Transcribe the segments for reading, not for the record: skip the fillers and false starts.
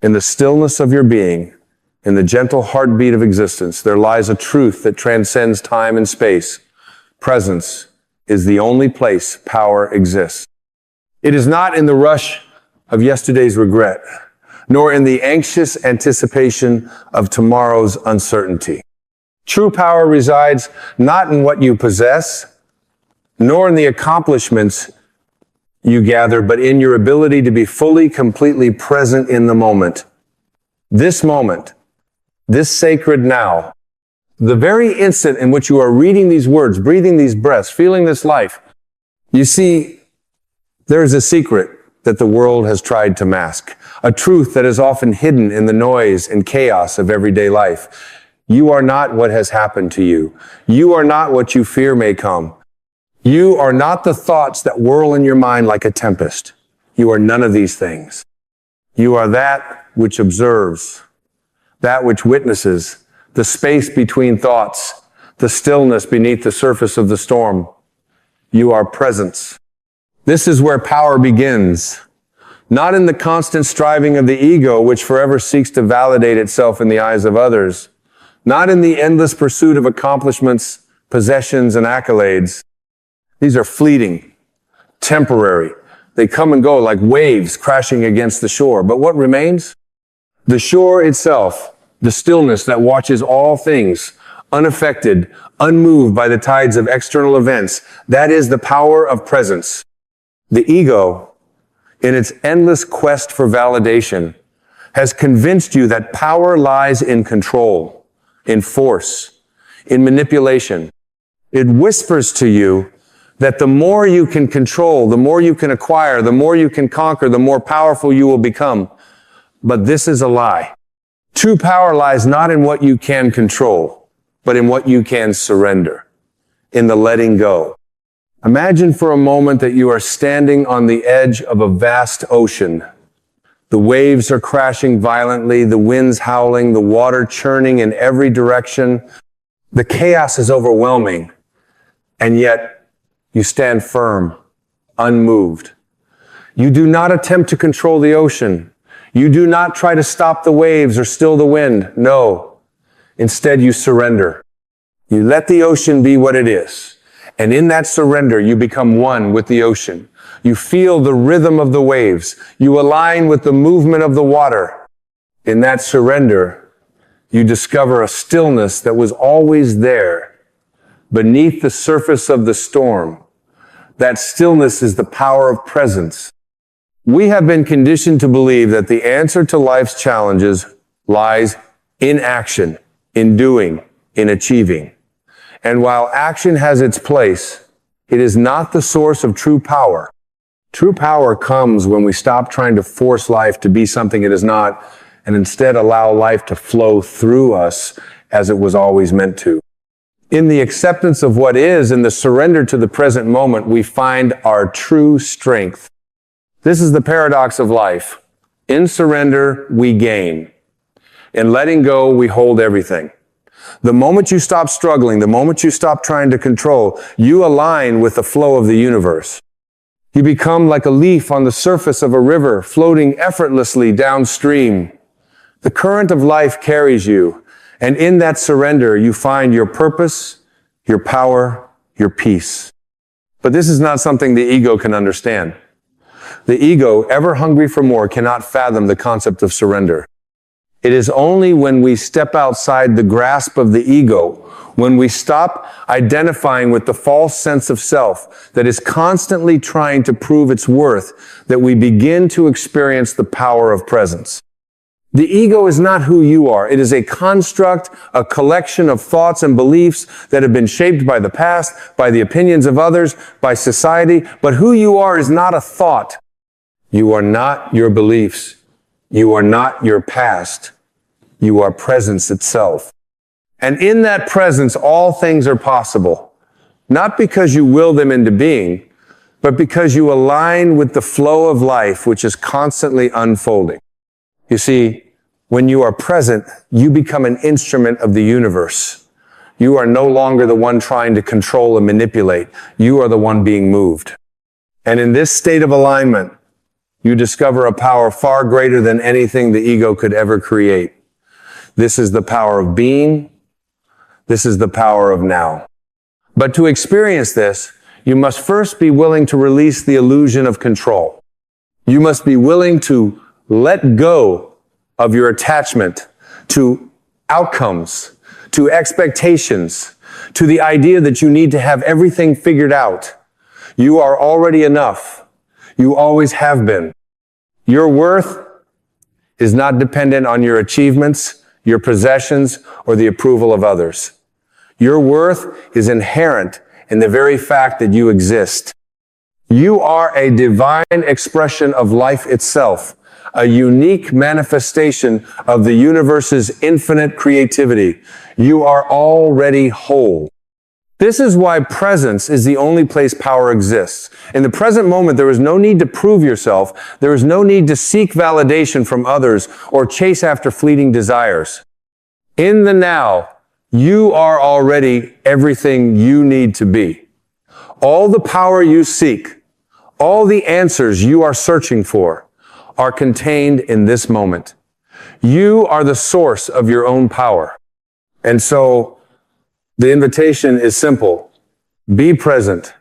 In the stillness of your being, in the gentle heartbeat of existence, there lies a truth that transcends time and space. Presence is the only place power exists. It is not in the rush of yesterday's regret, nor in the anxious anticipation of tomorrow's uncertainty. True power resides not in what you possess, nor in the accomplishments you gather, but in your ability to be fully, completely present in the moment. This moment, this sacred now, the very instant in which you are reading these words, breathing these breaths, feeling this life. You see, there is a secret that the world has tried to mask, a truth that is often hidden in the noise and chaos of everyday life. You are not what has happened to you. You are not what you fear may come. You are not the thoughts that whirl in your mind like a tempest. You are none of these things. You are that which observes, that which witnesses, the space between thoughts, the stillness beneath the surface of the storm. You are presence. This is where power begins, not in the constant striving of the ego, which forever seeks to validate itself in the eyes of others, not in the endless pursuit of accomplishments, possessions, and accolades. These are fleeting, temporary. They come and go like waves crashing against the shore. But what remains? The shore itself, the stillness that watches all things, unaffected, unmoved by the tides of external events. That is the power of presence. The ego, in its endless quest for validation, has convinced you that power lies in control, in force, in manipulation. It whispers to you that the more you can control, the more you can acquire, the more you can conquer, the more powerful you will become. But this is a lie. True power lies not in what you can control, but in what you can surrender, in the letting go. Imagine for a moment that you are standing on the edge of a vast ocean. The waves are crashing violently, the winds howling, the water churning in every direction. The chaos is overwhelming, and yet you stand firm, unmoved. You do not attempt to control the ocean. You do not try to stop the waves or still the wind. No. Instead, you surrender. You let the ocean be what it is. And in that surrender, you become one with the ocean. You feel the rhythm of the waves. You align with the movement of the water. In that surrender, you discover a stillness that was always there beneath the surface of the storm. That stillness is the power of presence. We have been conditioned to believe that the answer to life's challenges lies in action, in doing, in achieving. And while action has its place, it is not the source of true power. True power comes when we stop trying to force life to be something it is not, and instead allow life to flow through us as it was always meant to. In the acceptance of what is, in the surrender to the present moment, we find our true strength. This is the paradox of life. In surrender, we gain. In letting go, we hold everything. The moment you stop struggling, the moment you stop trying to control, you align with the flow of the universe. You become like a leaf on the surface of a river, floating effortlessly downstream. The current of life carries you, and in that surrender, you find your purpose, your power, your peace. But this is not something the ego can understand. The ego, ever hungry for more, cannot fathom the concept of surrender. It is only when we step outside the grasp of the ego, when we stop identifying with the false sense of self that is constantly trying to prove its worth, that we begin to experience the power of presence. The ego is not who you are. It is a construct, a collection of thoughts and beliefs that have been shaped by the past, by the opinions of others, by society. But who you are is not a thought. You are not your beliefs. You are not your past. You are presence itself. And in that presence, all things are possible. Not because you will them into being, but because you align with the flow of life, which is constantly unfolding. You see, when you are present, you become an instrument of the universe. You are no longer the one trying to control and manipulate. You are the one being moved. And in this state of alignment, you discover a power far greater than anything the ego could ever create. This is the power of being. This is the power of now. But to experience this, you must first be willing to release the illusion of control. You must be willing to let go of your attachment to outcomes, to expectations, to the idea that you need to have everything figured out. You are already enough. You always have been. Your worth is not dependent on your achievements, your possessions, or the approval of others. Your worth is inherent in the very fact that you exist. You are a divine expression of life itself, a unique manifestation of the universe's infinite creativity. You are already whole. This is why presence is the only place power exists. In the present moment, there is no need to prove yourself. There is no need to seek validation from others or chase after fleeting desires. In the now, you are already everything you need to be. All the power you seek, all the answers you are searching for, are contained in this moment. You are the source of your own power. And so, the invitation is simple. Be present.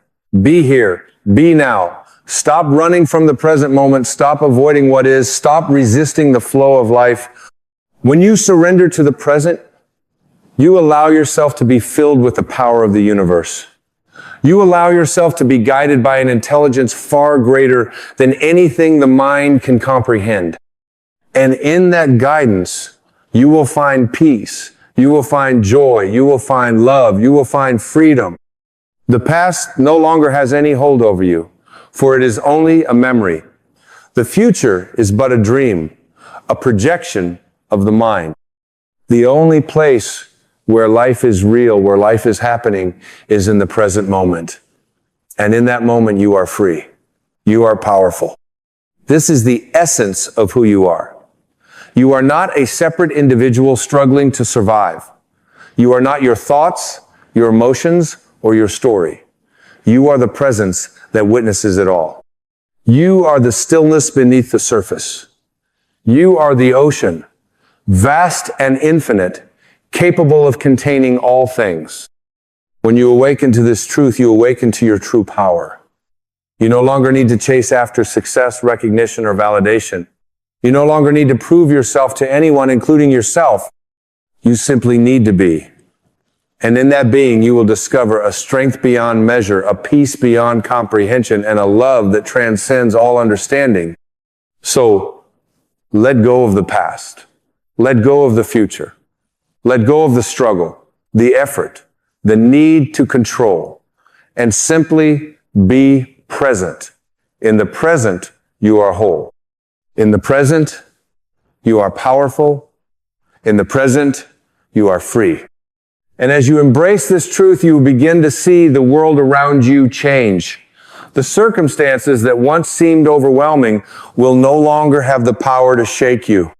Be here. Be now. Stop running from the present moment. Stop avoiding what is. Stop resisting the flow of life. When you surrender to the present, you allow yourself to be filled with the power of the universe. You allow yourself to be guided by an intelligence far greater than anything the mind can comprehend. And in that guidance, you will find peace. You will find joy. You will find love. You will find freedom. The past no longer has any hold over you, for it is only a memory. The future is but a dream, a projection of the mind. The only place where life is real, where life is happening, is in the present moment. And in that moment, you are free. You are powerful. This is the essence of who you are. You are not a separate individual struggling to survive. You are not your thoughts, your emotions, or your story. You are the presence that witnesses it all. You are the stillness beneath the surface. You are the ocean, vast and infinite, capable of containing all things. When you awaken to this truth, you awaken to your true power. You no longer need to chase after success, recognition, or validation. You no longer need to prove yourself to anyone, including yourself. You simply need to be. And in that being, you will discover a strength beyond measure, a peace beyond comprehension, and a love that transcends all understanding. So, let go of the past. Let go of the future. Let go of the struggle, the effort, the need to control, and simply be present. In the present, you are whole. In the present, you are powerful. In the present, you are free. And as you embrace this truth, you begin to see the world around you change. The circumstances that once seemed overwhelming will no longer have the power to shake you.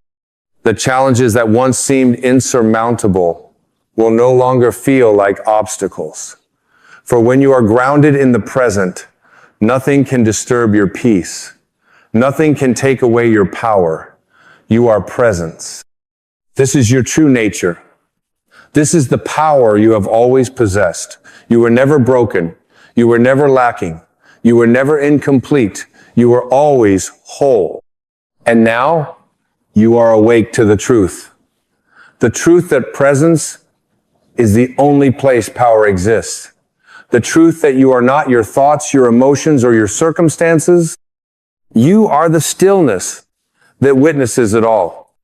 The challenges that once seemed insurmountable will no longer feel like obstacles. For when you are grounded in the present, nothing can disturb your peace. Nothing can take away your power. You are presence. This is your true nature. This is the power you have always possessed. You were never broken. You were never lacking. You were never incomplete. You were always whole. And now, you are awake to the truth. The truth that presence is the only place power exists. The truth that you are not your thoughts, your emotions, or your circumstances. You are the stillness that witnesses it all.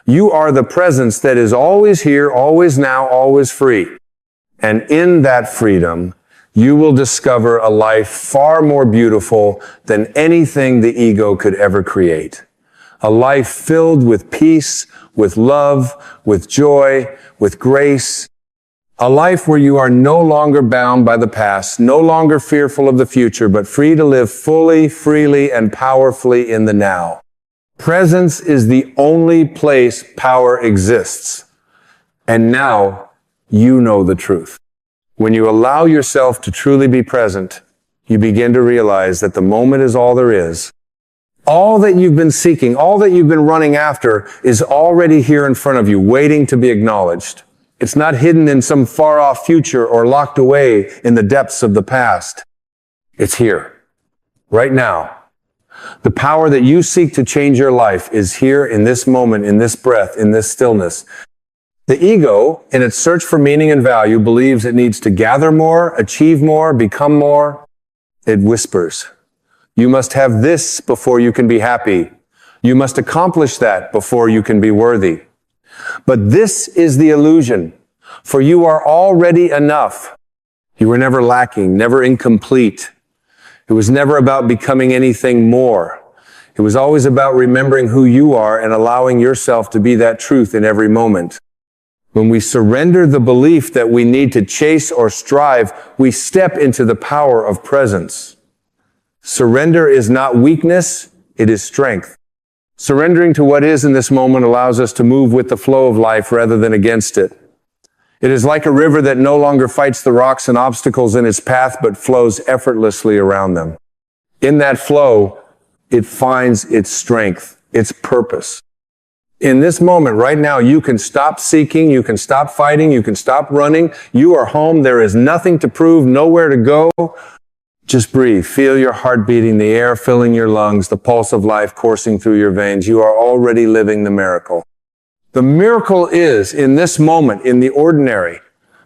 You are the presence that is always here, always now, always free. And in that freedom, you will discover a life far more beautiful than anything the ego could ever create. A life filled with peace, with love, with joy, with grace. A life where you are no longer bound by the past, no longer fearful of the future, but free to live fully, freely, and powerfully in the now. Presence is the only place power exists. And now you know the truth. When you allow yourself to truly be present, you begin to realize that the moment is all there is, All that you've been seeking, all that you've been running after is already here in front of you, waiting to be acknowledged. It's not hidden in some far-off future or locked away in the depths of the past. It's here, right now. The power that you seek to change your life is here in this moment, in this breath, in this stillness. The ego, in its search for meaning and value, believes it needs to gather more, achieve more, become more. It whispers, you must have this before you can be happy. You must accomplish that before you can be worthy. But this is the illusion, for you are already enough. You were never lacking, never incomplete. It was never about becoming anything more. It was always about remembering who you are and allowing yourself to be that truth in every moment. When we surrender the belief that we need to chase or strive, we step into the power of presence. Surrender is not weakness, it is strength. Surrendering to what is in this moment allows us to move with the flow of life rather than against it. It is like a river that no longer fights the rocks and obstacles in its path, but flows effortlessly around them. In that flow, it finds its strength, its purpose. In this moment, right now, you can stop seeking, you can stop fighting, you can stop running. You are home. There is nothing to prove, nowhere to go. Just breathe. Feel your heart beating, the air filling your lungs, the pulse of life coursing through your veins. You are already living the miracle. The miracle is in this moment, in the ordinary,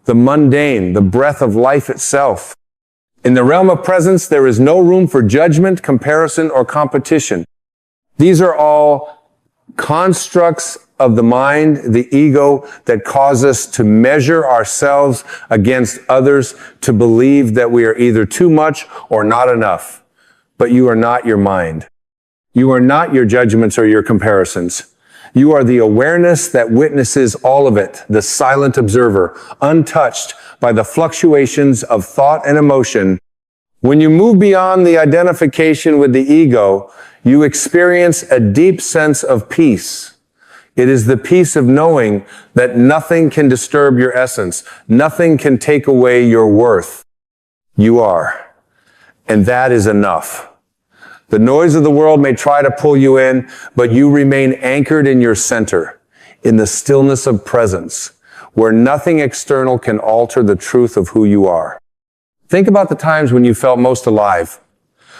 the mundane, the breath of life itself. In the realm of presence, there is no room for judgment, comparison, or competition. These are all constructs of the mind, the ego, that cause us to measure ourselves against others, to believe that we are either too much or not enough. But you are not your mind. You are not your judgments or your comparisons. You are the awareness that witnesses all of it, the silent observer, untouched by the fluctuations of thought and emotion. When you move beyond the identification with the ego, you experience a deep sense of peace. It is the peace of knowing that nothing can disturb your essence. Nothing can take away your worth. You are. And that is enough. The noise of the world may try to pull you in, but you remain anchored in your center, in the stillness of presence, where nothing external can alter the truth of who you are. Think about the times when you felt most alive,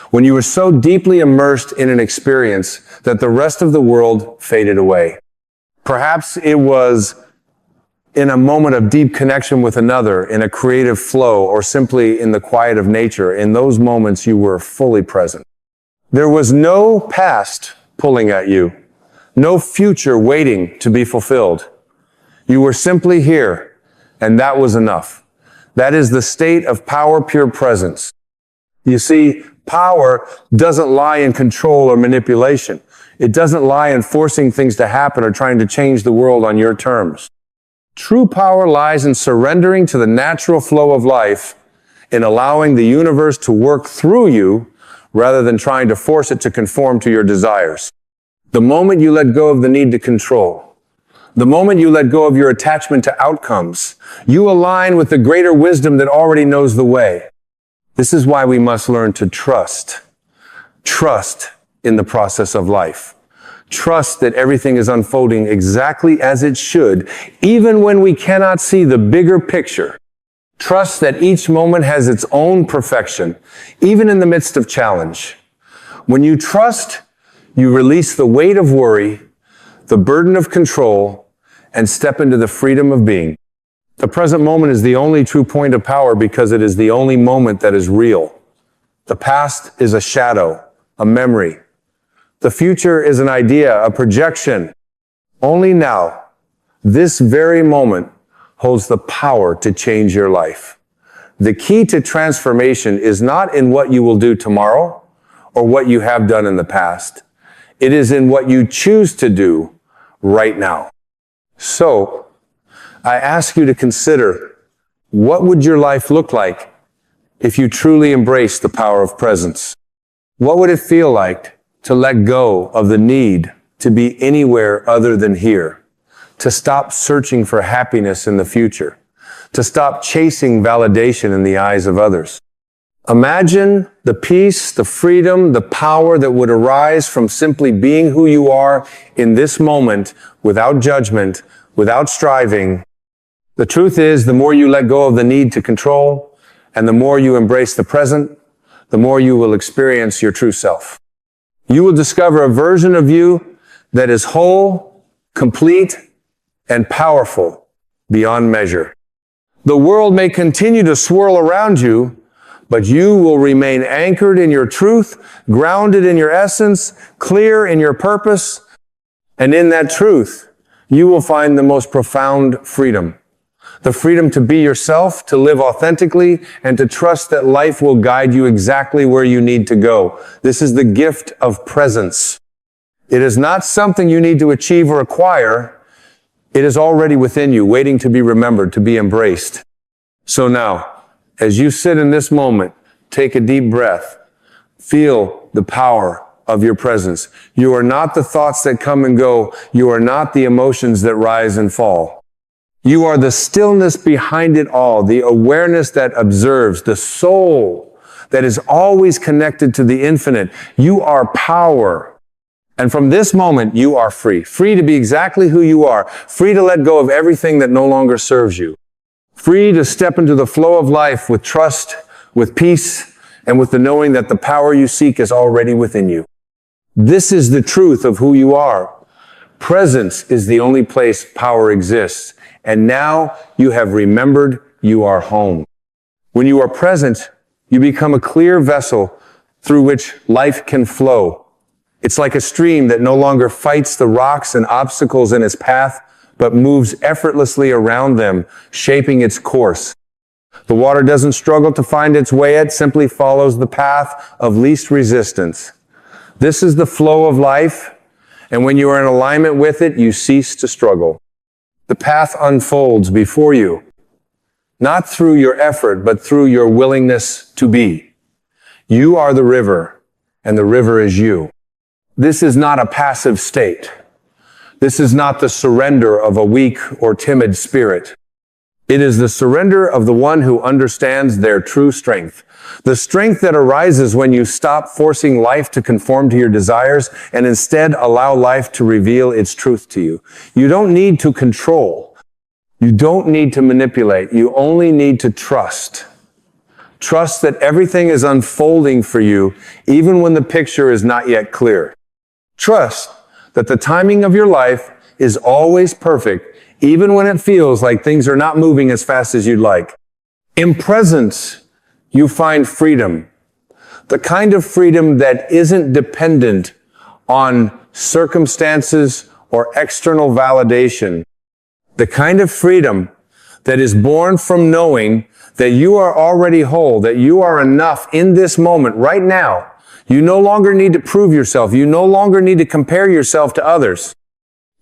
when you were so deeply immersed in an experience that the rest of the world faded away. Perhaps it was in a moment of deep connection with another, in a creative flow, or simply in the quiet of nature. In those moments, you were fully present. There was no past pulling at you, no future waiting to be fulfilled. You were simply here, and that was enough. That is the state of power, pure presence. You see, power doesn't lie in control or manipulation. It doesn't lie in forcing things to happen or trying to change the world on your terms. True power lies in surrendering to the natural flow of life, in allowing the universe to work through you rather than trying to force it to conform to your desires. The moment you let go of the need to control, the moment you let go of your attachment to outcomes, you align with the greater wisdom that already knows the way. This is why we must learn to trust. Trust in the process of life. Trust that everything is unfolding exactly as it should, even when we cannot see the bigger picture. Trust that each moment has its own perfection, even in the midst of challenge. When you trust, you release the weight of worry, the burden of control, and step into the freedom of being. The present moment is the only true point of power because it is the only moment that is real. The past is a shadow, a memory. The future is an idea, a projection. Only now, this very moment, holds the power to change your life. The key to transformation is not in what you will do tomorrow or what you have done in the past. It is in what you choose to do right now. So, I ask you to consider, what would your life look like if you truly embraced the power of presence? What would it feel like to let go of the need to be anywhere other than here? To stop searching for happiness in the future, to stop chasing validation in the eyes of others. Imagine the peace, the freedom, the power that would arise from simply being who you are in this moment without judgment, without striving. The truth is, the more you let go of the need to control and the more you embrace the present, the more you will experience your true self. You will discover a version of you that is whole, complete, and powerful beyond measure. The world may continue to swirl around you, but you will remain anchored in your truth, grounded in your essence, clear in your purpose, and in that truth, you will find the most profound freedom. The freedom to be yourself, to live authentically, and to trust that life will guide you exactly where you need to go. This is the gift of presence. It is not something you need to achieve or acquire. It is already within you, waiting to be remembered, to be embraced. So now, as you sit in this moment, take a deep breath. Feel the power of your presence. You are not the thoughts that come and go. You are not the emotions that rise and fall. You are the stillness behind it all, the awareness that observes, the soul that is always connected to the infinite. You are power. And from this moment, you are free. Free to be exactly who you are. Free to let go of everything that no longer serves you. Free to step into the flow of life with trust, with peace, and with the knowing that the power you seek is already within you. This is the truth of who you are. Presence is the only place power exists. And now you have remembered you are home. When you are present, you become a clear vessel through which life can flow. It's like a stream that no longer fights the rocks and obstacles in its path, but moves effortlessly around them, shaping its course. The water doesn't struggle to find its way, it simply follows the path of least resistance. This is the flow of life, and when you are in alignment with it, you cease to struggle. The path unfolds before you, not through your effort, but through your willingness to be. You are the river, and the river is you. This is not a passive state. This is not the surrender of a weak or timid spirit. It is the surrender of the one who understands their true strength. The strength that arises when you stop forcing life to conform to your desires and instead allow life to reveal its truth to you. You don't need to control. You don't need to manipulate. You only need to trust. Trust that everything is unfolding for you, even when the picture is not yet clear. Trust that the timing of your life is always perfect, even when it feels like things are not moving as fast as you'd like. In presence, you find freedom. The kind of freedom that isn't dependent on circumstances or external validation. The kind of freedom that is born from knowing that you are already whole, that you are enough in this moment, right now. You no longer need to prove yourself. You no longer need to compare yourself to others.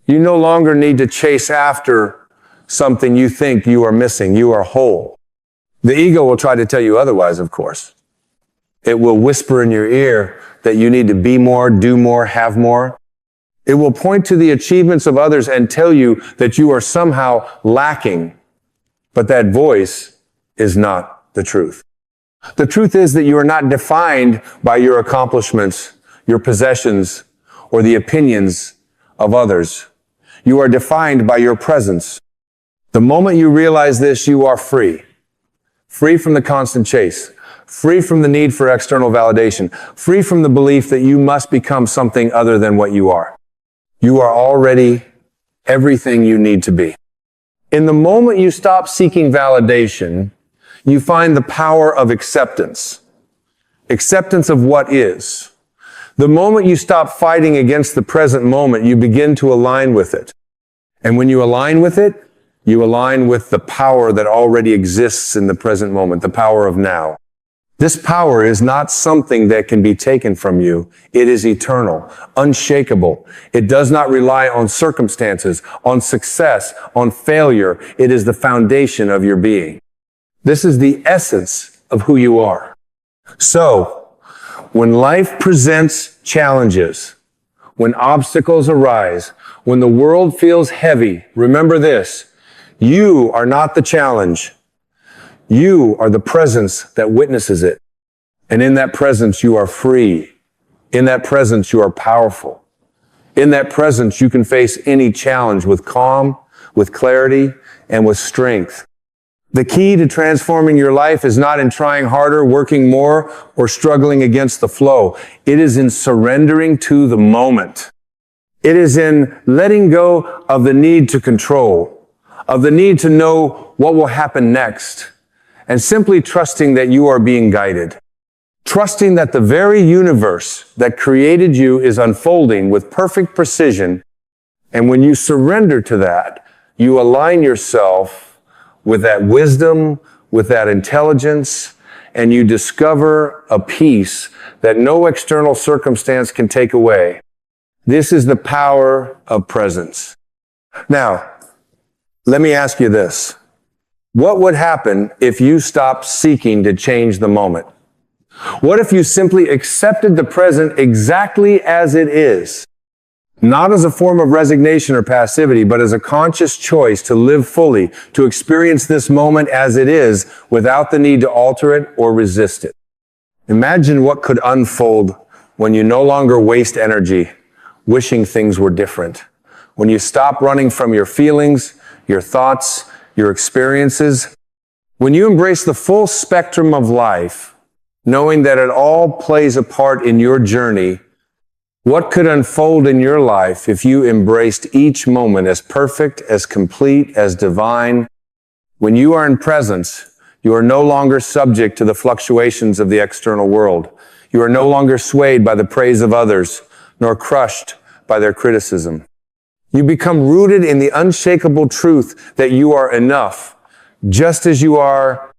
You no longer need to chase after something you think you are missing. You are whole. The ego will try to tell you otherwise, of course. It will whisper in your ear that you need to be more, do more, have more. It will point to the achievements of others and tell you that you are somehow lacking. But that voice is not the truth. The truth is that you are not defined by your accomplishments, your possessions, or the opinions of others. You are defined by your presence. The moment you realize this, you are free. Free from the constant chase. Free from the need for external validation. Free from the belief that you must become something other than what you are. You are already everything you need to be. In the moment you stop seeking validation, you find the power of acceptance. Acceptance of what is. The moment you stop fighting against the present moment, you begin to align with it. And when you align with it, you align with the power that already exists in the present moment, the power of now. This power is not something that can be taken from you. It is eternal, unshakable. It does not rely on circumstances, on success, on failure. It is the foundation of your being. This is the essence of who you are. So, when life presents challenges, when obstacles arise, when the world feels heavy, remember this: you are not the challenge. You are the presence that witnesses it. And in that presence, you are free. In that presence, you are powerful. In that presence, you can face any challenge with calm, with clarity, and with strength. The key to transforming your life is not in trying harder, working more, or struggling against the flow. It is in surrendering to the moment. It is in letting go of the need to control, of the need to know what will happen next, and simply trusting that you are being guided. Trusting that the very universe that created you is unfolding with perfect precision. And when you surrender to that, you align yourself with that wisdom, with that intelligence, and you discover a peace that no external circumstance can take away. This is the power of presence. Now, let me ask you this. What would happen if you stopped seeking to change the moment? What if you simply accepted the present exactly as it is? Not as a form of resignation or passivity, but as a conscious choice to live fully, to experience this moment as it is without the need to alter it or resist it. Imagine what could unfold when you no longer waste energy wishing things were different. When you stop running from your feelings, your thoughts, your experiences. When you embrace the full spectrum of life, knowing that it all plays a part in your journey, what could unfold in your life if you embraced each moment as perfect, as complete, as divine? When you are in presence, you are no longer subject to the fluctuations of the external world. You are no longer swayed by the praise of others, nor crushed by their criticism. You become rooted in the unshakable truth that you are enough, just as you are.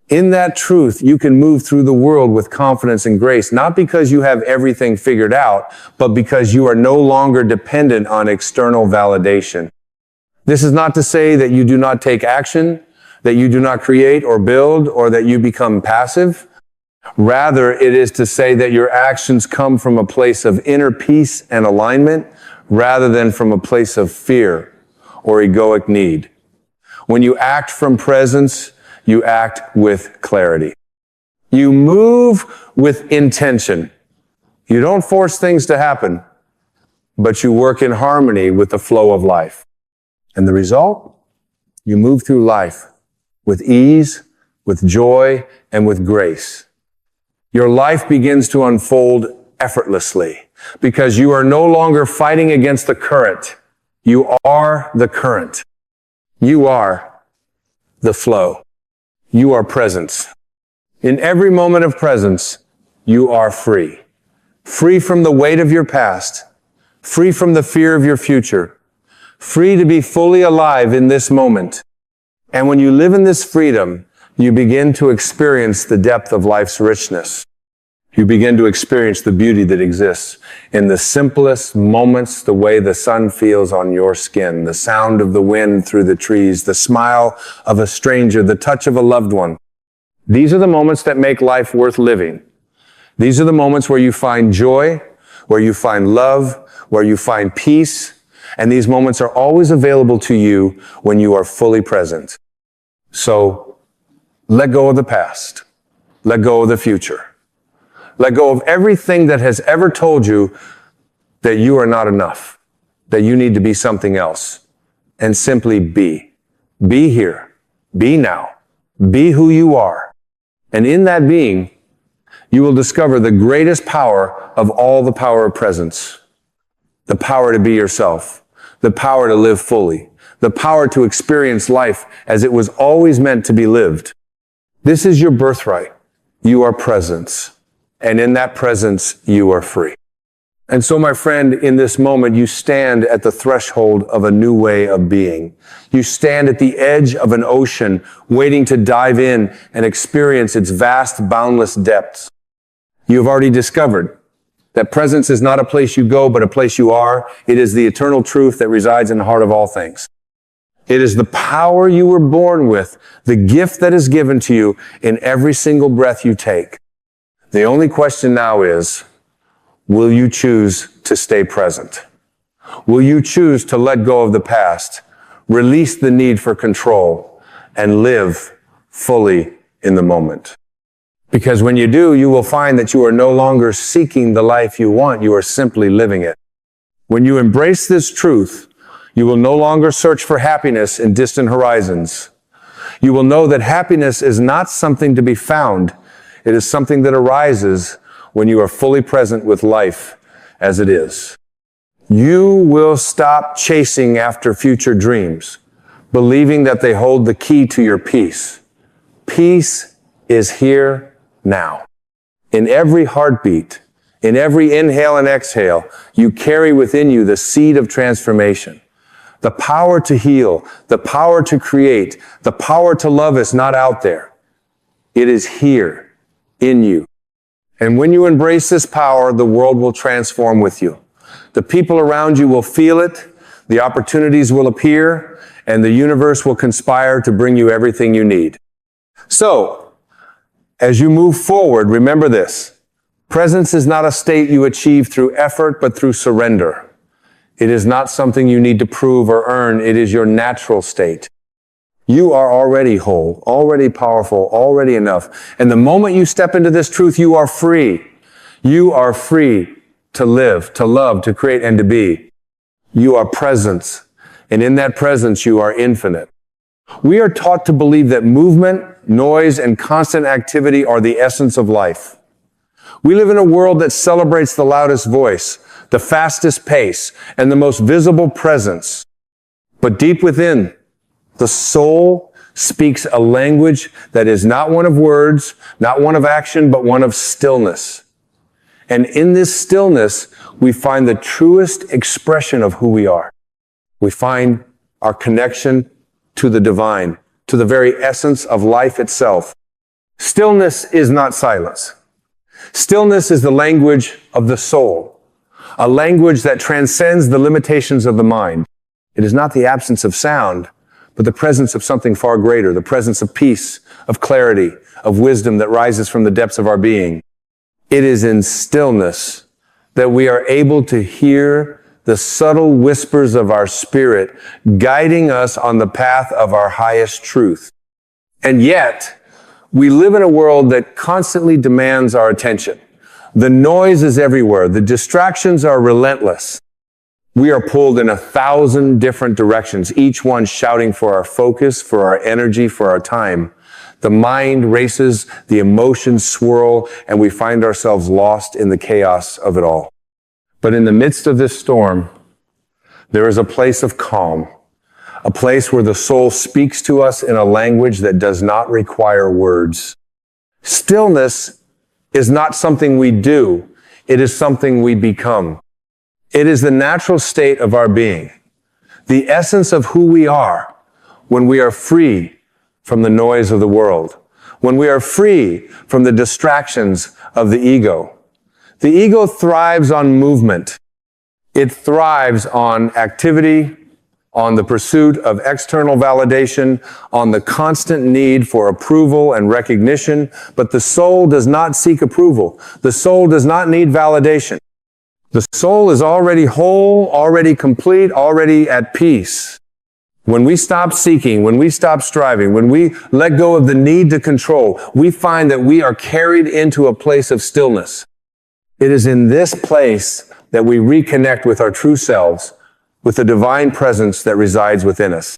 In that truth, you can move through the world with confidence and grace, not because you have everything figured out, but because you are no longer dependent on external validation. This is not to say that you do not take action, that you do not create or build, or that you become passive. Rather, it is to say that your actions come from a place of inner peace and alignment, rather than from a place of fear or egoic need. When you act from presence, you act with clarity. You move with intention. You don't force things to happen, but you work in harmony with the flow of life. And the result? You move through life with ease, with joy, and with grace. Your life begins to unfold effortlessly because you are no longer fighting against the current. You are the current. You are the flow. You are presence. In every moment of presence, you are free. Free from the weight of your past. Free from the fear of your future. Free to be fully alive in this moment. And when you live in this freedom, you begin to experience the depth of life's richness. You begin to experience the beauty that exists in the simplest moments, the way the sun feels on your skin, the sound of the wind through the trees, the smile of a stranger, the touch of a loved one. These are the moments that make life worth living. These are the moments where you find joy, where you find love, where you find peace, and these moments are always available to you when you are fully present. So, let go of the past. Let go of the future. Let go of everything that has ever told you that you are not enough, that you need to be something else, and simply be. Be here. Be now. Be who you are. And in that being, you will discover the greatest power of all the power of presence. The power to be yourself. The power to live fully. The power to experience life as it was always meant to be lived. This is your birthright. You are presence. And in that presence, you are free. And so, my friend, in this moment, you stand at the threshold of a new way of being. You stand at the edge of an ocean, waiting to dive in and experience its vast, boundless depths. You have already discovered that presence is not a place you go, but a place you are. It is the eternal truth that resides in the heart of all things. It is the power you were born with, the gift that is given to you in every single breath you take. The only question now is, will you choose to stay present? Will you choose to let go of the past, release the need for control, and live fully in the moment? Because when you do, you will find that you are no longer seeking the life you want, you are simply living it. When you embrace this truth, you will no longer search for happiness in distant horizons. You will know that happiness is not something to be found. It is something that arises when you are fully present with life as it is. You will stop chasing after future dreams, believing that they hold the key to your peace. Peace is here now. In every heartbeat, in every inhale and exhale, you carry within you the seed of transformation. The power to heal, the power to create, the power to love is not out there. It is here, in you. And when you embrace this power, the world will transform with you. The people around you will feel it, the opportunities will appear, and the universe will conspire to bring you everything you need. So, as you move forward, remember this. Presence is not a state you achieve through effort, but through surrender. It is not something you need to prove or earn. It is your natural state. You are already whole, already powerful, already enough. And the moment you step into this truth, you are free. You are free to live, to love, to create, and to be. You are presence. And in that presence, you are infinite. We are taught to believe that movement, noise, and constant activity are the essence of life. We live in a world that celebrates the loudest voice, the fastest pace, and the most visible presence. But deep within, the soul speaks a language that is not one of words, not one of action, but one of stillness. And in this stillness, we find the truest expression of who we are. We find our connection to the divine, to the very essence of life itself. Stillness is not silence. Stillness is the language of the soul, a language that transcends the limitations of the mind. It is not the absence of sound, but the presence of something far greater, the presence of peace, of clarity, of wisdom that rises from the depths of our being. It is in stillness that we are able to hear the subtle whispers of our spirit guiding us on the path of our highest truth. And yet, we live in a world that constantly demands our attention. The noise is everywhere. The distractions are relentless. We are pulled in 1,000 different directions, each one shouting for our focus, for our energy, for our time. The mind races, the emotions swirl, and we find ourselves lost in the chaos of it all. But in the midst of this storm, there is a place of calm, a place where the soul speaks to us in a language that does not require words. Stillness is not something we do, it is something we become. It is the natural state of our being, the essence of who we are when we are free from the noise of the world, when we are free from the distractions of the ego. The ego thrives on movement. It thrives on activity, on the pursuit of external validation, on the constant need for approval and recognition, but the soul does not seek approval. The soul does not need validation. The soul is already whole, already complete, already at peace. When we stop seeking, when we stop striving, when we let go of the need to control, we find that we are carried into a place of stillness. It is in this place that we reconnect with our true selves, with the divine presence that resides within us.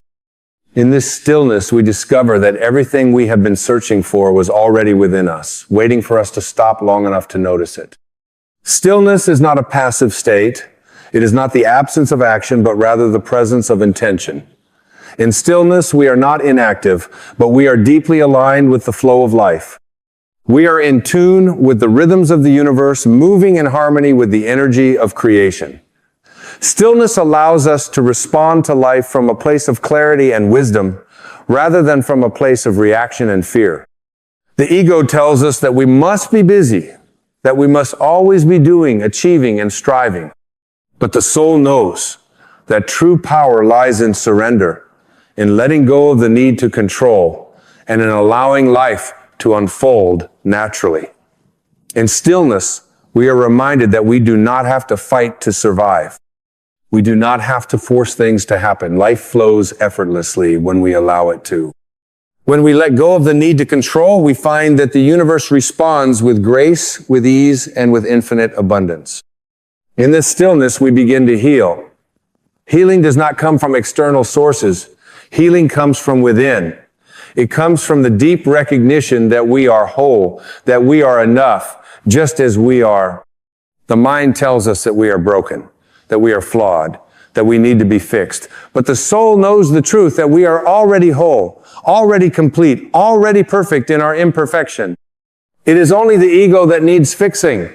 In this stillness, we discover that everything we have been searching for was already within us, waiting for us to stop long enough to notice it. Stillness is not a passive state. It is not the absence of action, but rather the presence of intention. In stillness, we are not inactive, but we are deeply aligned with the flow of life. We are in tune with the rhythms of the universe, moving in harmony with the energy of creation. Stillness allows us to respond to life from a place of clarity and wisdom, rather than from a place of reaction and fear. The ego tells us that we must be busy, that we must always be doing, achieving, and striving. But the soul knows that true power lies in surrender, in letting go of the need to control, and in allowing life to unfold naturally. In stillness, we are reminded that we do not have to fight to survive. We do not have to force things to happen. Life flows effortlessly when we allow it to. When we let go of the need to control, we find that the universe responds with grace, with ease, and with infinite abundance. In this stillness, we begin to heal. Healing does not come from external sources. Healing comes from within. It comes from the deep recognition that we are whole, that we are enough, just as we are. The mind tells us that we are broken, that we are flawed, that we need to be fixed. But the soul knows the truth that we are already whole, already complete, already perfect in our imperfection. It is only the ego that needs fixing,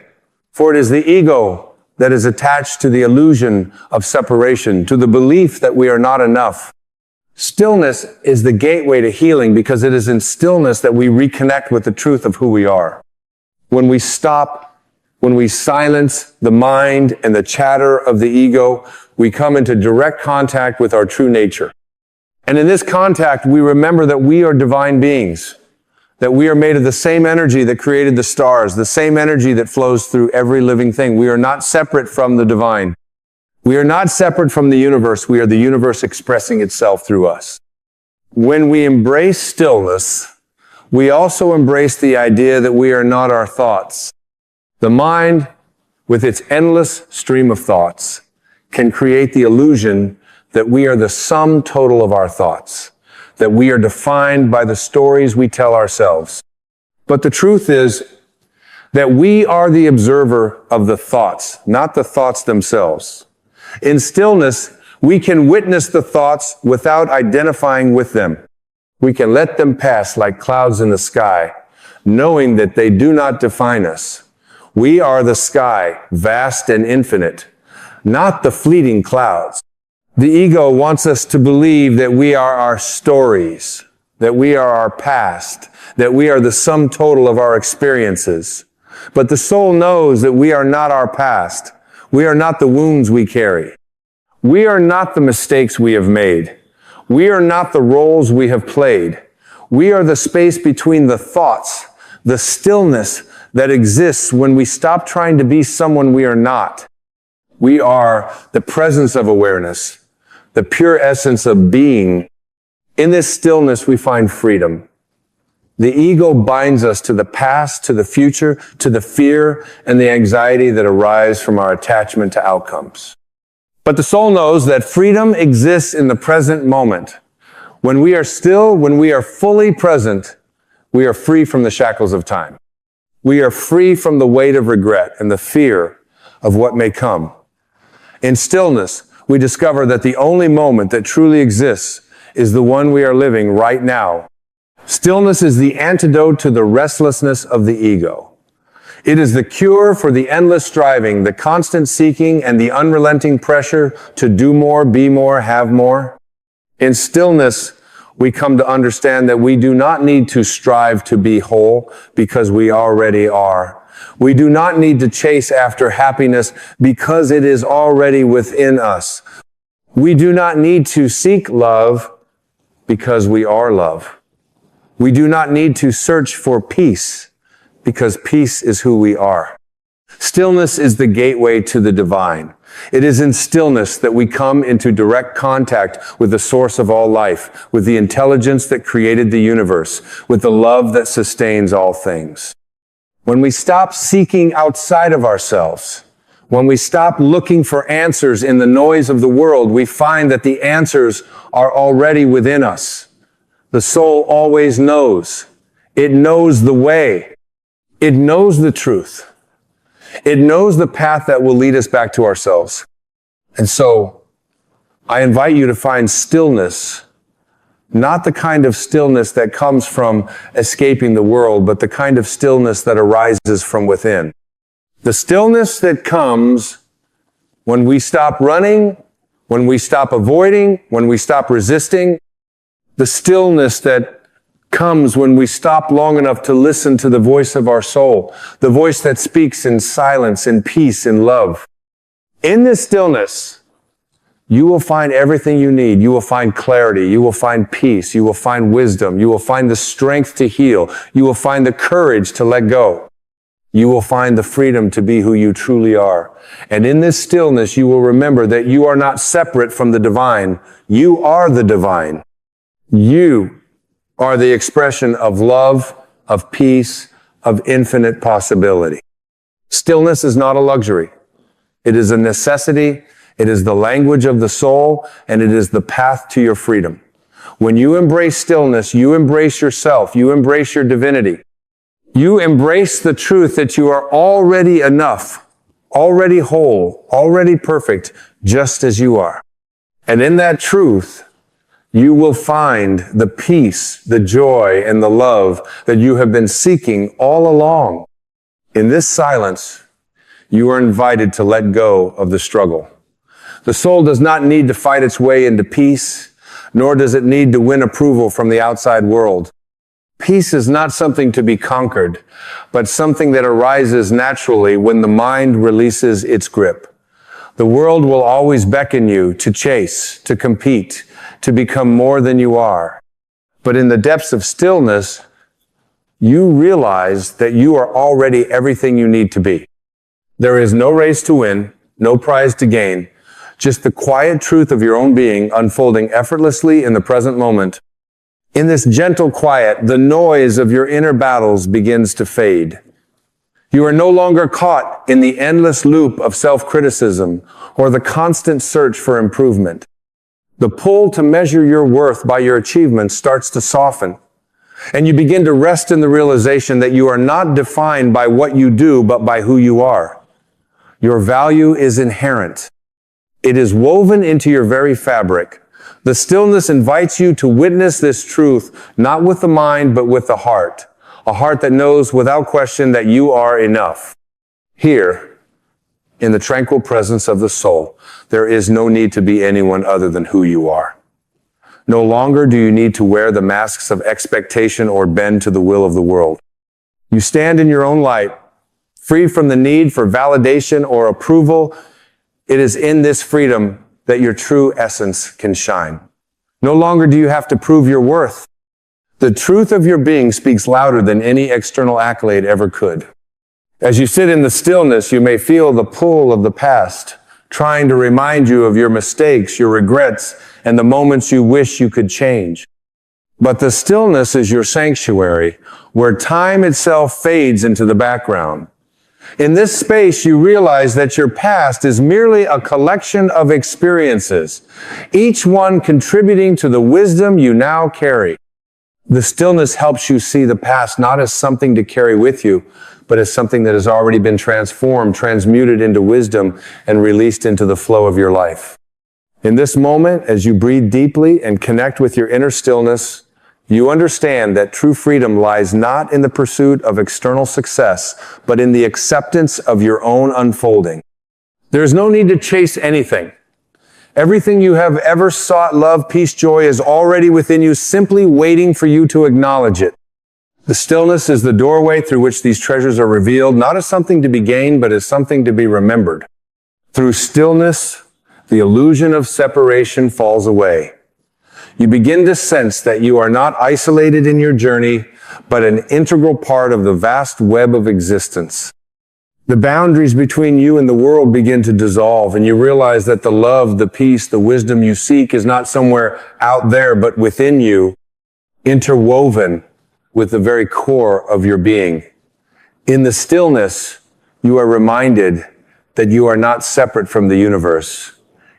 for it is the ego that is attached to the illusion of separation, to the belief that we are not enough. Stillness is the gateway to healing because it is in stillness that we reconnect with the truth of who we are. When we silence the mind and the chatter of the ego, we come into direct contact with our true nature. And in this contact, we remember that we are divine beings, that we are made of the same energy that created the stars, the same energy that flows through every living thing. We are not separate from the divine. We are not separate from the universe. We are the universe expressing itself through us. When we embrace stillness, we also embrace the idea that we are not our thoughts. The mind, with its endless stream of thoughts, can create the illusion that we are the sum total of our thoughts, that we are defined by the stories we tell ourselves. But the truth is that we are the observer of the thoughts, not the thoughts themselves. In stillness, we can witness the thoughts without identifying with them. We can let them pass like clouds in the sky, knowing that they do not define us. We are the sky, vast and infinite, not the fleeting clouds. The ego wants us to believe that we are our stories, that we are our past, that we are the sum total of our experiences. But the soul knows that we are not our past. We are not the wounds we carry. We are not the mistakes we have made. We are not the roles we have played. We are the space between the thoughts, the stillness that exists when we stop trying to be someone we are not. We are the presence of awareness, the pure essence of being. In this stillness, we find freedom. The ego binds us to the past, to the future, to the fear and the anxiety that arise from our attachment to outcomes. But the soul knows that freedom exists in the present moment. When we are still, when we are fully present, we are free from the shackles of time. We are free from the weight of regret and the fear of what may come. In stillness, we discover that the only moment that truly exists is the one we are living right now. Stillness is the antidote to the restlessness of the ego. It is the cure for the endless striving, the constant seeking, and the unrelenting pressure to do more, be more, have more. In stillness, we come to understand that we do not need to strive to be whole because we already are. We do not need to chase after happiness because it is already within us. We do not need to seek love because we are love. We do not need to search for peace because peace is who we are. Stillness is the gateway to the divine. It is in stillness that we come into direct contact with the source of all life, with the intelligence that created the universe, with the love that sustains all things. When we stop seeking outside of ourselves, when we stop looking for answers in the noise of the world, we find that the answers are already within us. The soul always knows. It knows the way. It knows the truth. It knows the path that will lead us back to ourselves. And so, I invite you to find stillness, not the kind of stillness that comes from escaping the world, but the kind of stillness that arises from within. The stillness that comes when we stop running, when we stop avoiding, when we stop resisting. The stillness that comes when we stop long enough to listen to the voice of our soul, the voice that speaks in silence, in peace, in love. In this stillness, you will find everything you need. You will find clarity. You will find peace. You will find wisdom. You will find the strength to heal. You will find the courage to let go. You will find the freedom to be who you truly are. And in this stillness, you will remember that you are not separate from the divine. You are the divine. You are the expression of love, of peace, of infinite possibility. Stillness is not a luxury. It is a necessity. It is the language of the soul, and it is the path to your freedom. When you embrace stillness, you embrace yourself. You embrace your divinity. You embrace the truth that you are already enough, already whole, already perfect, just as you are. And in that truth, you will find the peace, the joy, and the love that you have been seeking all along. In this silence, you are invited to let go of the struggle. The soul does not need to fight its way into peace, nor does it need to win approval from the outside world. Peace is not something to be conquered, but something that arises naturally when the mind releases its grip. The world will always beckon you to chase, to compete, to become more than you are. But in the depths of stillness, you realize that you are already everything you need to be. There is no race to win, no prize to gain, just the quiet truth of your own being unfolding effortlessly in the present moment. In this gentle quiet, the noise of your inner battles begins to fade. You are no longer caught in the endless loop of self-criticism or the constant search for improvement. The pull to measure your worth by your achievements starts to soften, and you begin to rest in the realization that you are not defined by what you do, but by who you are. Your value is inherent. It is woven into your very fabric. The stillness invites you to witness this truth, not with the mind, but with the heart. A heart that knows without question that you are enough. Here, in the tranquil presence of the soul, there is no need to be anyone other than who you are. No longer do you need to wear the masks of expectation or bend to the will of the world. You stand in your own light, free from the need for validation or approval. It is in this freedom that your true essence can shine. No longer do you have to prove your worth. The truth of your being speaks louder than any external accolade ever could. As you sit in the stillness, you may feel the pull of the past, trying to remind you of your mistakes, your regrets, and the moments you wish you could change. But the stillness is your sanctuary, where time itself fades into the background. In this space, you realize that your past is merely a collection of experiences, each one contributing to the wisdom you now carry. The stillness helps you see the past not as something to carry with you, but as something that has already been transformed, transmuted into wisdom, and released into the flow of your life. In this moment, as you breathe deeply and connect with your inner stillness, you understand that true freedom lies not in the pursuit of external success, but in the acceptance of your own unfolding. There is no need to chase anything. Everything you have ever sought, love, peace, joy, is already within you, simply waiting for you to acknowledge it. The stillness is the doorway through which these treasures are revealed, not as something to be gained, but as something to be remembered. Through stillness, the illusion of separation falls away. You begin to sense that you are not isolated in your journey, but an integral part of the vast web of existence. The boundaries between you and the world begin to dissolve, and you realize that the love, the peace, the wisdom you seek is not somewhere out there, but within you, interwoven with the very core of your being. In the stillness, you are reminded that you are not separate from the universe.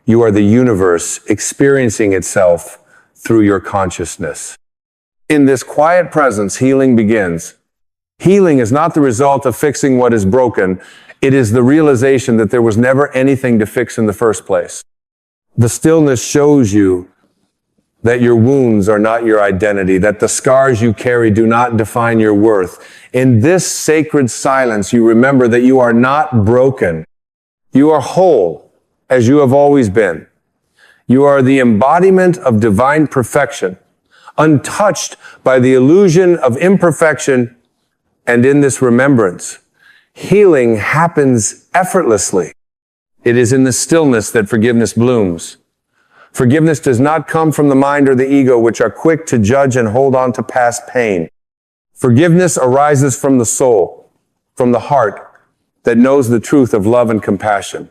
You are the universe experiencing itself through your consciousness. In this quiet presence, healing begins. Healing is not the result of fixing what is broken. It is the realization that there was never anything to fix in the first place. The stillness shows you that your wounds are not your identity, that the scars you carry do not define your worth. In this sacred silence, you remember that you are not broken. You are whole, as you have always been. You are the embodiment of divine perfection, untouched by the illusion of imperfection. And in this remembrance, healing happens effortlessly. It is in the stillness that forgiveness blooms. Forgiveness does not come from the mind or the ego, which are quick to judge and hold on to past pain. Forgiveness arises from the soul, from the heart that knows the truth of love and compassion.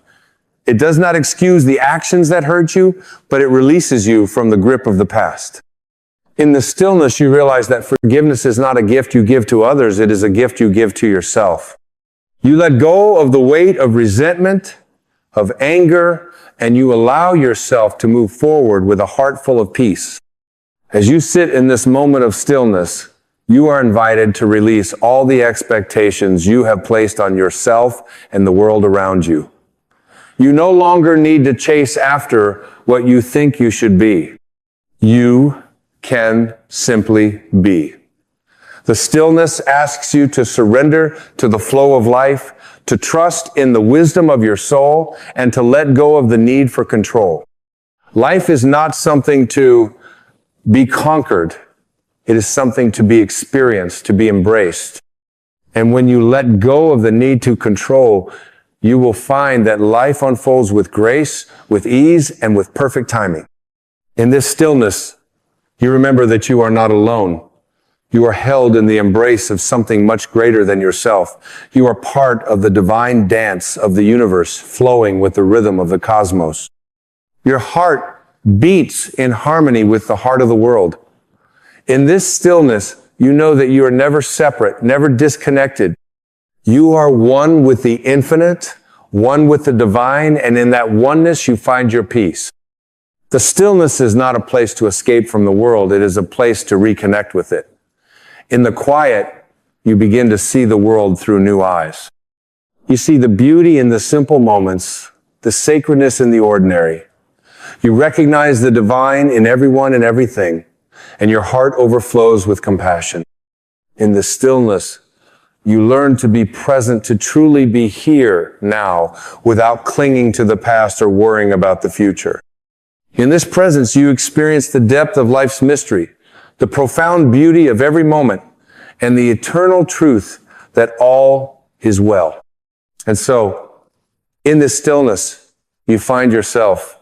It does not excuse the actions that hurt you, but it releases you from the grip of the past. In the stillness, you realize that forgiveness is not a gift you give to others, it is a gift you give to yourself. You let go of the weight of resentment, of anger, and you allow yourself to move forward with a heart full of peace. As you sit in this moment of stillness, you are invited to release all the expectations you have placed on yourself and the world around you. You no longer need to chase after what you think you should be. You can simply be. The stillness asks you to surrender to the flow of life, to trust in the wisdom of your soul, and to let go of the need for control. Life is not something to be conquered. It is something to be experienced, to be embraced. And when you let go of the need to control, you will find that life unfolds with grace, with ease, and with perfect timing. In this stillness, you remember that you are not alone. You are held in the embrace of something much greater than yourself. You are part of the divine dance of the universe, flowing with the rhythm of the cosmos. Your heart beats in harmony with the heart of the world. In this stillness, you know that you are never separate, never disconnected. You are one with the infinite, one with the divine, and in that oneness you find your peace. The stillness is not a place to escape from the world, it is a place to reconnect with it. In the quiet, you begin to see the world through new eyes. You see the beauty in the simple moments, the sacredness in the ordinary. You recognize the divine in everyone and everything, and your heart overflows with compassion. In the stillness, you learn to be present, to truly be here now, without clinging to the past or worrying about the future. In this presence, you experience the depth of life's mystery, the profound beauty of every moment, and the eternal truth that all is well. And so, in this stillness, you find yourself.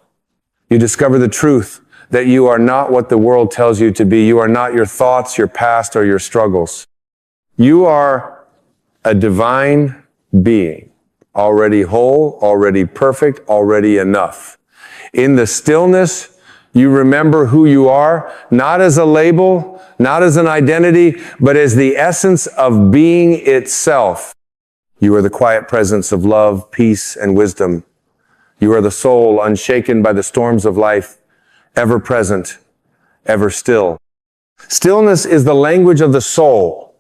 You discover the truth that you are not what the world tells you to be. You are not your thoughts, your past, or your struggles. You are a divine being, already whole, already perfect, already enough. In the stillness, you remember who you are, not as a label, not as an identity, but as the essence of being itself. You are the quiet presence of love, peace, and wisdom. You are the soul unshaken by the storms of life, ever present, ever still. Stillness is the language of the soul.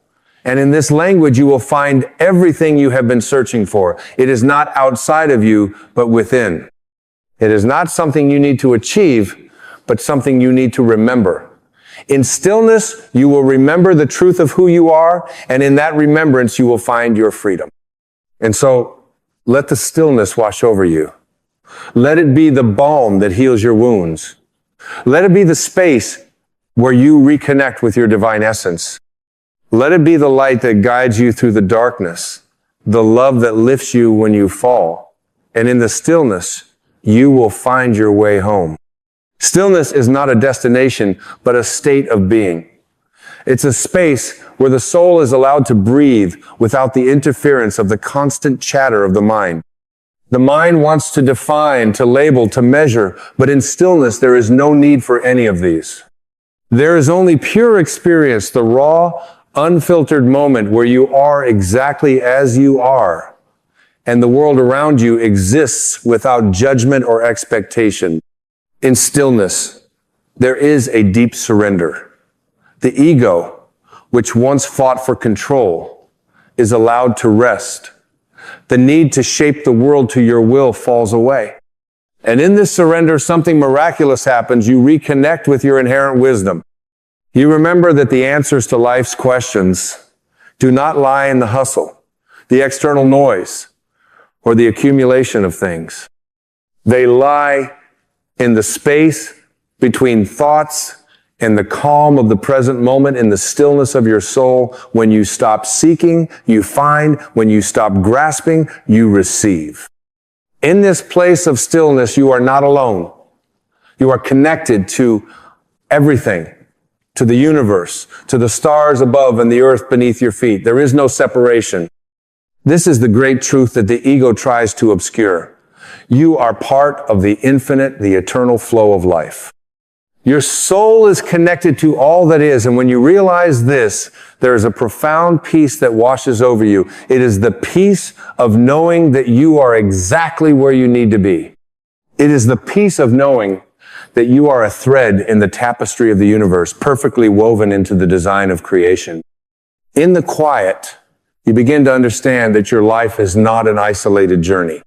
And in this language, you will find everything you have been searching for. It is not outside of you, but within. It is not something you need to achieve, but something you need to remember. In stillness, you will remember the truth of who you are, and in that remembrance, you will find your freedom. And so, let the stillness wash over you. Let it be the balm that heals your wounds. Let it be the space where you reconnect with your divine essence. Let it be the light that guides you through the darkness, the love that lifts you when you fall. And in the stillness, you will find your way home. Stillness is not a destination, but a state of being. It's a space where the soul is allowed to breathe without the interference of the constant chatter of the mind. The mind wants to define, to label, to measure, but in stillness there is no need for any of these. There is only pure experience, the raw, unfiltered moment where you are exactly as you are, and the world around you exists without judgment or expectation. In stillness, there is a deep surrender. The ego, which once fought for control, is allowed to rest. The need to shape the world to your will falls away. And in this surrender, something miraculous happens. You reconnect with your inherent wisdom. You remember that the answers to life's questions do not lie in the hustle, the external noise, or the accumulation of things. They lie in the space between thoughts and the calm of the present moment, in the stillness of your soul. When you stop seeking, you find. When you stop grasping, you receive. In this place of stillness, you are not alone. You are connected to everything, to the universe, to the stars above and the earth beneath your feet. There is no separation. This is the great truth that the ego tries to obscure. You are part of the infinite, the eternal flow of life. Your soul is connected to all that is, and when you realize this, there is a profound peace that washes over you. It is the peace of knowing that you are exactly where you need to be. It is the peace of knowing that you are a thread in the tapestry of the universe, perfectly woven into the design of creation. In the quiet, you begin to understand that your life is not an isolated journey.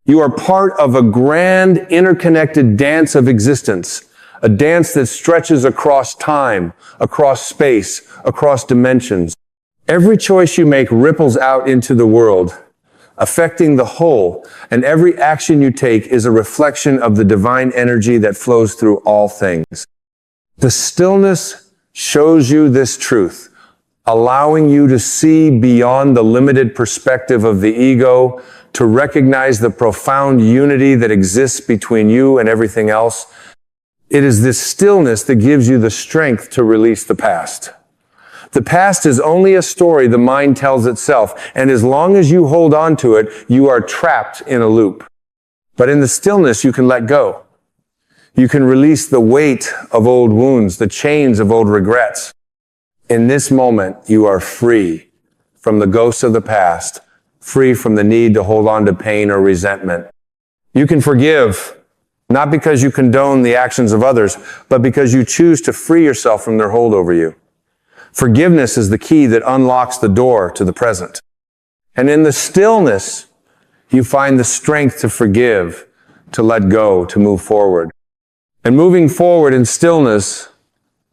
You are part of a grand, interconnected dance of existence, a dance that stretches across time, across space, across dimensions. Every choice you make ripples out into the world, affecting the whole, and every action you take is a reflection of the divine energy that flows through all things. The stillness shows you this truth, allowing you to see beyond the limited perspective of the ego, to recognize the profound unity that exists between you and everything else. It is this stillness that gives you the strength to release the past. The past is only a story the mind tells itself, and as long as you hold on to it, you are trapped in a loop. But in the stillness, you can let go. You can release the weight of old wounds, the chains of old regrets. In this moment, you are free from the ghosts of the past, free from the need to hold on to pain or resentment. You can forgive, not because you condone the actions of others, but because you choose to free yourself from their hold over you. Forgiveness is the key that unlocks the door to the present. And in the stillness, you find the strength to forgive, to let go, to move forward. And moving forward in stillness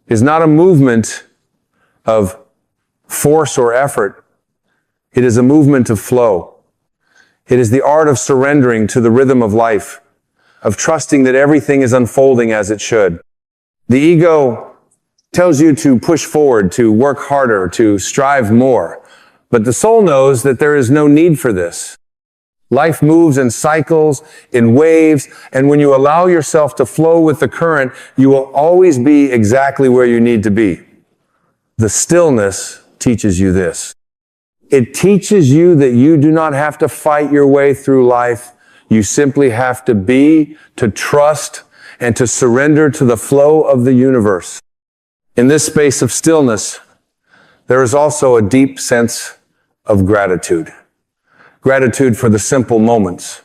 is not a movement of force or effort. It is a movement of flow. It is the art of surrendering to the rhythm of life, of trusting that everything is unfolding as it should. The ego tells you to push forward, to work harder, to strive more. But the soul knows that there is no need for this. Life moves in cycles, in waves, and when you allow yourself to flow with the current, you will always be exactly where you need to be. The stillness teaches you this. It teaches you that you do not have to fight your way through life. You simply have to be, to trust, and to surrender to the flow of the universe. In this space of stillness, there is also a deep sense of gratitude. Gratitude for the simple moments,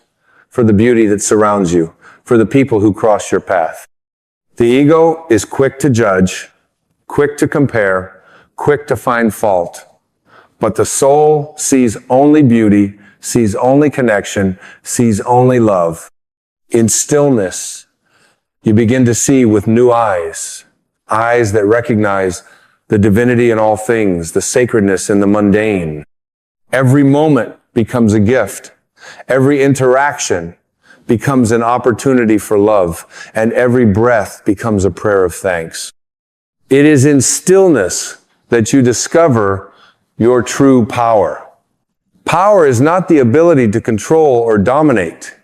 for the beauty that surrounds you, for the people who cross your path. The ego is quick to judge, quick to compare, quick to find fault. But the soul sees only beauty, sees only connection, sees only love. In stillness, you begin to see with new eyes, eyes that recognize the divinity in all things, the sacredness in the mundane. Every moment becomes a gift. Every interaction becomes an opportunity for love, and every breath becomes a prayer of thanks. It is in stillness that you discover your true power. Power is not the ability to control or dominate.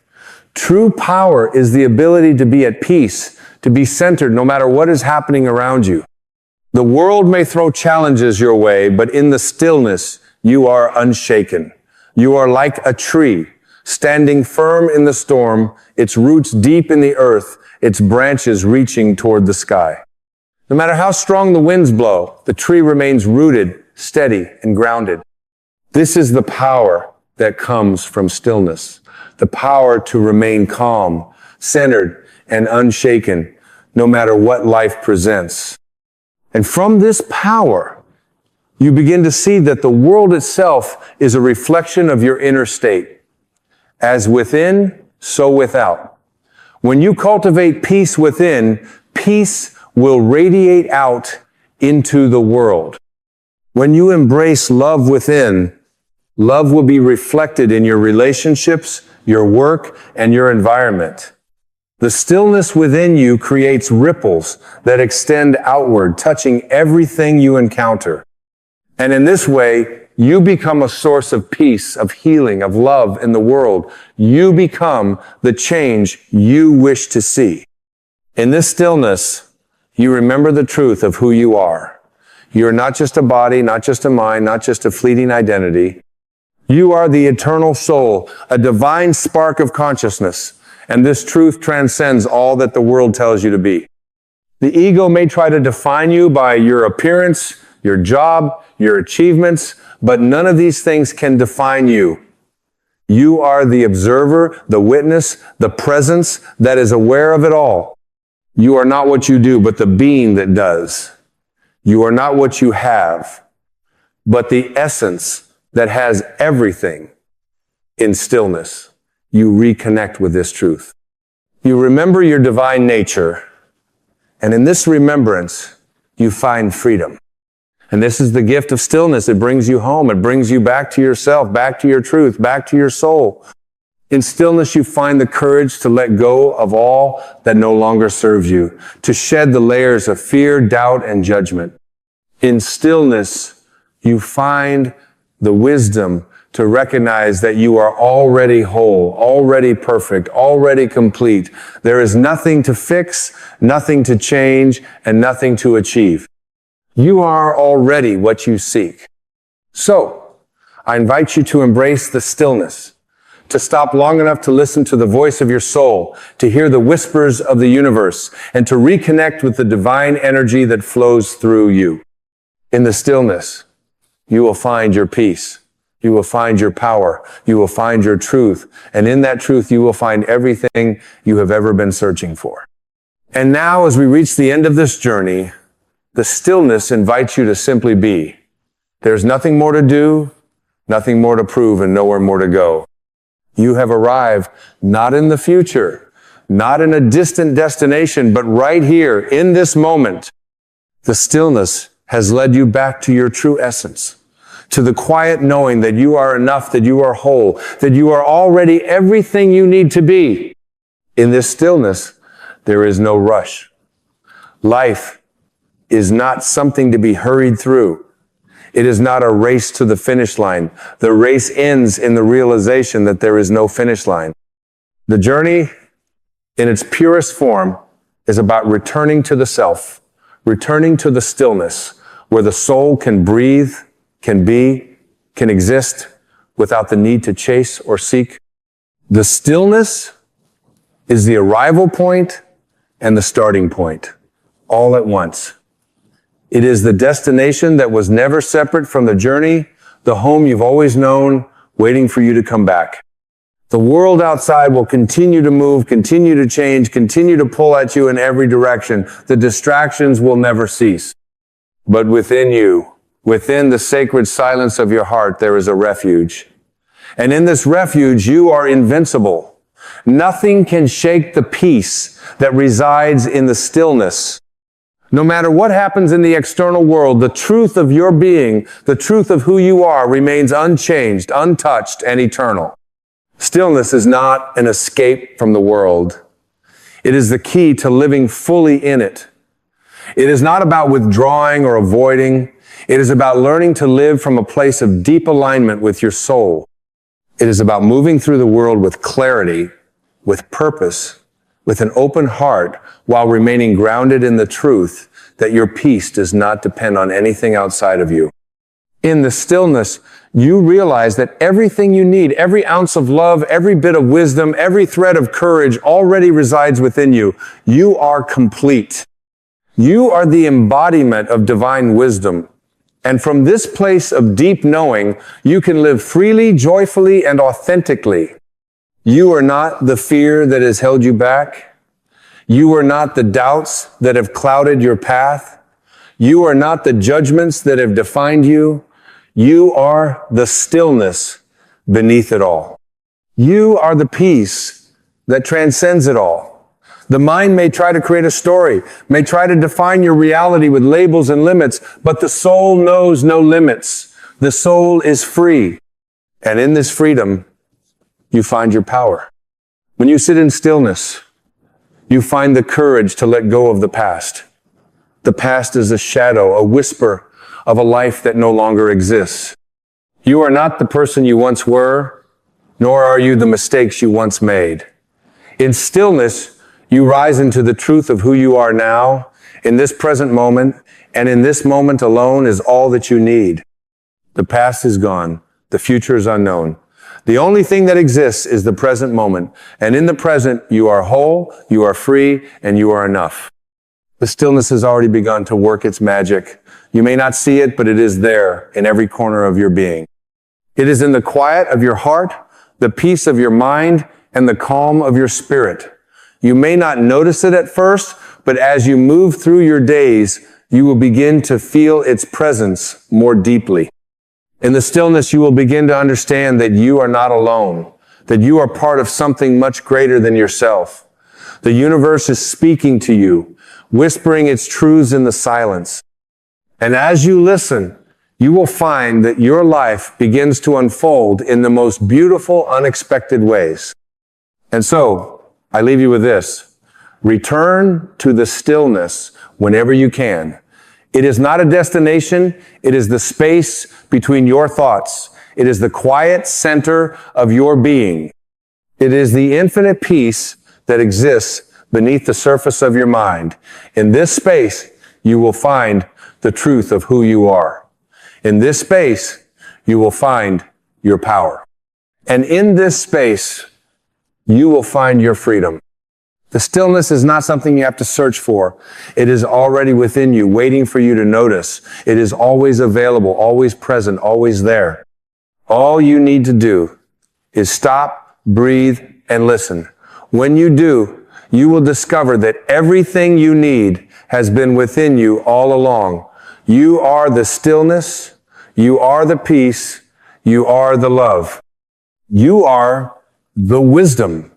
True power is the ability to be at peace, to be centered no matter what is happening around you. The world may throw challenges your way, but in the stillness, you are unshaken. You are like a tree, standing firm in the storm, its roots deep in the earth, its branches reaching toward the sky. No matter how strong the winds blow, the tree remains rooted, steady, and grounded. This is the power that comes from stillness, the power to remain calm, centered, and unshaken, no matter what life presents. And from this power, you begin to see that the world itself is a reflection of your inner state. As within, so without. When you cultivate peace within, peace will radiate out into the world. When you embrace love within, love will be reflected in your relationships, your work, and your environment. The stillness within you creates ripples that extend outward, touching everything you encounter. And in this way, you become a source of peace, of healing, of love in the world. You become the change you wish to see. In this stillness, you remember the truth of who you are. You're not just a body, not just a mind, not just a fleeting identity. You are the eternal soul, a divine spark of consciousness. And this truth transcends all that the world tells you to be. The ego may try to define you by your appearance, your job, your achievements, but none of these things can define you. You are the observer, the witness, the presence that is aware of it all. You are not what you do, but the being that does. You are not what you have, but the essence that has everything. In stillness, you reconnect with this truth. You remember your divine nature, and in this remembrance, you find freedom. And this is the gift of stillness. It brings you home. It brings you back to yourself, back to your truth, back to your soul. In stillness, you find the courage to let go of all that no longer serves you, to shed the layers of fear, doubt, and judgment. In stillness, you find the wisdom to recognize that you are already whole, already perfect, already complete. There is nothing to fix, nothing to change, and nothing to achieve. You are already what you seek. So, I invite you to embrace the stillness, to stop long enough to listen to the voice of your soul, to hear the whispers of the universe, and to reconnect with the divine energy that flows through you. In the stillness, you will find your peace. You will find your power. You will find your truth. And in that truth, you will find everything you have ever been searching for. And now, as we reach the end of this journey, the stillness invites you to simply be. There's nothing more to do, nothing more to prove, and nowhere more to go. You have arrived not in the future, not in a distant destination, but right here in this moment. The stillness has led you back to your true essence, to the quiet knowing that you are enough, that you are whole, that you are already everything you need to be. In this stillness, there is no rush. Life is not something to be hurried through. It is not a race to the finish line. The race ends in the realization that there is no finish line. The journey, in its purest form, is about returning to the self, returning to the stillness, where the soul can breathe, can be, can exist without the need to chase or seek. The stillness is the arrival point and the starting point, all at once. It is the destination that was never separate from the journey, the home you've always known, waiting for you to come back. The world outside will continue to move, continue to change, continue to pull at you in every direction. The distractions will never cease. But within you, within the sacred silence of your heart, there is a refuge. And in this refuge, you are invincible. Nothing can shake the peace that resides in the stillness. No matter what happens in the external world, the truth of your being, the truth of who you are, remains unchanged, untouched, and eternal. Stillness is not an escape from the world. It is the key to living fully in it. It is not about withdrawing or avoiding. It is about learning to live from a place of deep alignment with your soul. It is about moving through the world with clarity, with purpose, with an open heart, while remaining grounded in the truth that your peace does not depend on anything outside of you. In the stillness, you realize that everything you need, every ounce of love, every bit of wisdom, every thread of courage already resides within you. You are complete. You are the embodiment of divine wisdom. And from this place of deep knowing, you can live freely, joyfully, and authentically. You are not the fear that has held you back. You are not the doubts that have clouded your path. You are not the judgments that have defined you. You are the stillness beneath it all. You are the peace that transcends it all. The mind may try to create a story, may try to define your reality with labels and limits, but the soul knows no limits. The soul is free. And in this freedom, you find your power. When you sit in stillness, you find the courage to let go of the past. The past is a shadow, a whisper of a life that no longer exists. You are not the person you once were, nor are you the mistakes you once made. In stillness, you rise into the truth of who you are now, in this present moment, and in this moment alone is all that you need. The past is gone. The future is unknown. The only thing that exists is the present moment. And in the present, you are whole, you are free, and you are enough. The stillness has already begun to work its magic. You may not see it, but it is there in every corner of your being. It is in the quiet of your heart, the peace of your mind, and the calm of your spirit. You may not notice it at first, but as you move through your days, you will begin to feel its presence more deeply. In the stillness, you will begin to understand that you are not alone, that you are part of something much greater than yourself. The universe is speaking to you, whispering its truths in the silence. And as you listen, you will find that your life begins to unfold in the most beautiful, unexpected ways. And so, I leave you with this. Return to the stillness whenever you can. It is not a destination. It is the space between your thoughts. It is the quiet center of your being. It is the infinite peace that exists beneath the surface of your mind. In this space, you will find the truth of who you are. In this space, you will find your power. And in this space, you will find your freedom. The stillness is not something you have to search for. It is already within you, waiting for you to notice. It is always available, always present, always there. All you need to do is stop, breathe, and listen. When you do, you will discover that everything you need has been within you all along. You are the stillness. You are the peace. You are the love. You are the wisdom.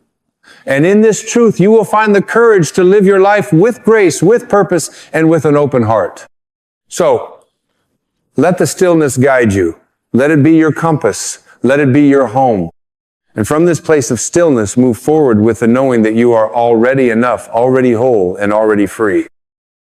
And in this truth, you will find the courage to live your life with grace, with purpose, and with an open heart. So, let the stillness guide you. Let it be your compass. Let it be your home. And from this place of stillness, move forward with the knowing that you are already enough, already whole, and already free.